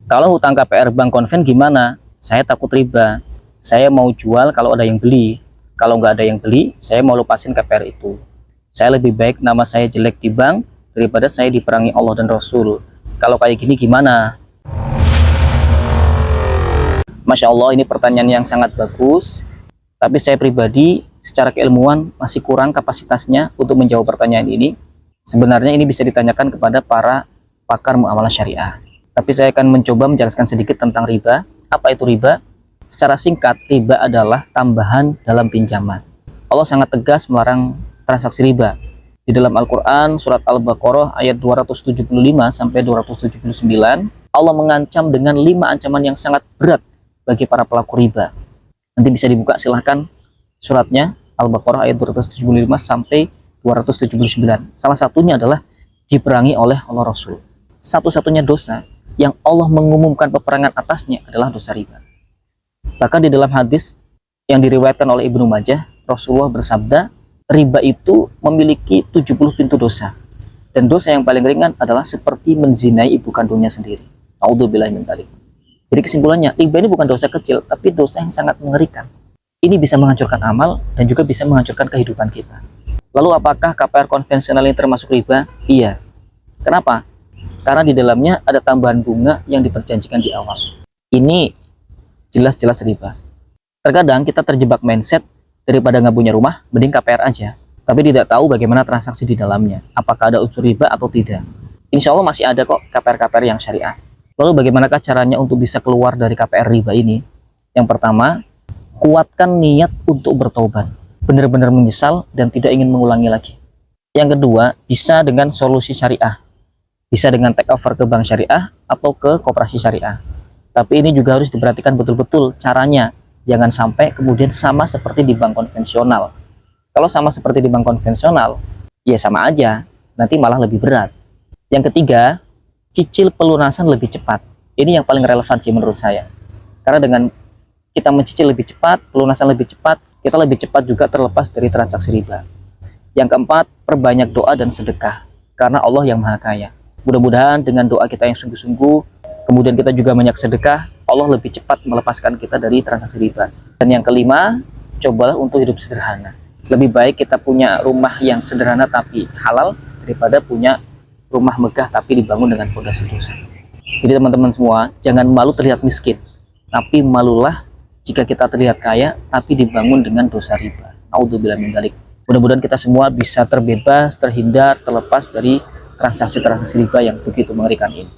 Kalau hutang KPR bank konven gimana? Saya takut riba. Saya mau jual kalau ada yang beli. Kalau nggak ada yang beli, saya mau lepasin KPR itu. Saya lebih baik nama saya jelek di bank daripada saya diperangi Allah dan Rasul. Kalau kayak gini gimana? Masya Allah, ini pertanyaan yang sangat bagus. Tapi saya pribadi secara keilmuan masih kurang kapasitasnya untuk menjawab pertanyaan ini. Sebenarnya ini bisa ditanyakan kepada para pakar muamalah syariah. Tapi saya akan mencoba menjelaskan sedikit tentang riba. Apa itu riba? Secara singkat, riba adalah tambahan dalam pinjaman. Allah sangat tegas melarang transaksi riba. Di dalam Al-Quran, surat Al-Baqarah ayat 275 sampai 279, Allah mengancam dengan 5 ancaman yang sangat berat bagi para pelaku riba. Nanti bisa dibuka silahkan suratnya, Al-Baqarah ayat 275 sampai 279. Salah satunya adalah diperangi oleh Allah Rasul. Satu-satunya dosa yang Allah mengumumkan peperangan atasnya adalah dosa riba. Bahkan di dalam hadis yang diriwayatkan oleh Ibnu Majah, Rasulullah bersabda, riba itu memiliki 70 pintu dosa. Dan dosa yang paling ringan adalah seperti menzinai ibu kandungnya sendiri. A'udzubillahi min dzalik. Jadi kesimpulannya, riba ini bukan dosa kecil, tapi dosa yang sangat mengerikan. Ini bisa menghancurkan amal dan juga bisa menghancurkan kehidupan kita. Lalu apakah KPR konvensional ini termasuk riba? Iya. Kenapa? Karena di dalamnya ada tambahan bunga yang diperjanjikan di awal. Ini jelas-jelas riba. Terkadang kita terjebak mindset daripada nggak punya rumah, mending KPR aja. Tapi tidak tahu bagaimana transaksi di dalamnya. Apakah ada unsur riba atau tidak. Insya Allah masih ada kok KPR-KPR yang syariah. Lalu bagaimanakah caranya untuk bisa keluar dari KPR riba ini? Yang pertama, kuatkan niat untuk bertobat. Benar-benar menyesal dan tidak ingin mengulangi lagi. Yang kedua, bisa dengan solusi syariah. Bisa dengan take over ke bank syariah atau ke koperasi syariah. Tapi ini juga harus diperhatikan betul-betul caranya. Jangan sampai kemudian sama seperti di bank konvensional. Kalau sama seperti di bank konvensional, ya sama aja. Nanti malah lebih berat. Yang ketiga, cicil pelunasan lebih cepat. Ini yang paling relevan sih menurut saya. Karena dengan kita mencicil lebih cepat, pelunasan lebih cepat, kita lebih cepat juga terlepas dari transaksi riba. Yang keempat, perbanyak doa dan sedekah. Karena Allah yang Maha Kaya. Mudah-mudahan dengan doa kita yang sungguh-sungguh, kemudian kita juga banyak sedekah, Allah lebih cepat melepaskan kita dari transaksi riba. Dan yang kelima, cobalah untuk hidup sederhana. Lebih baik kita punya rumah yang sederhana tapi halal daripada punya rumah megah tapi dibangun dengan fondasi dosa. Jadi teman-teman semua, jangan malu terlihat miskin, tapi malulah jika kita terlihat kaya tapi dibangun dengan dosa riba. A'udzubillahi min dzalik. Mudah-mudahan kita semua bisa terbebas, terhindar, terlepas dari transaksi-transaksi riba yang begitu mengerikan ini.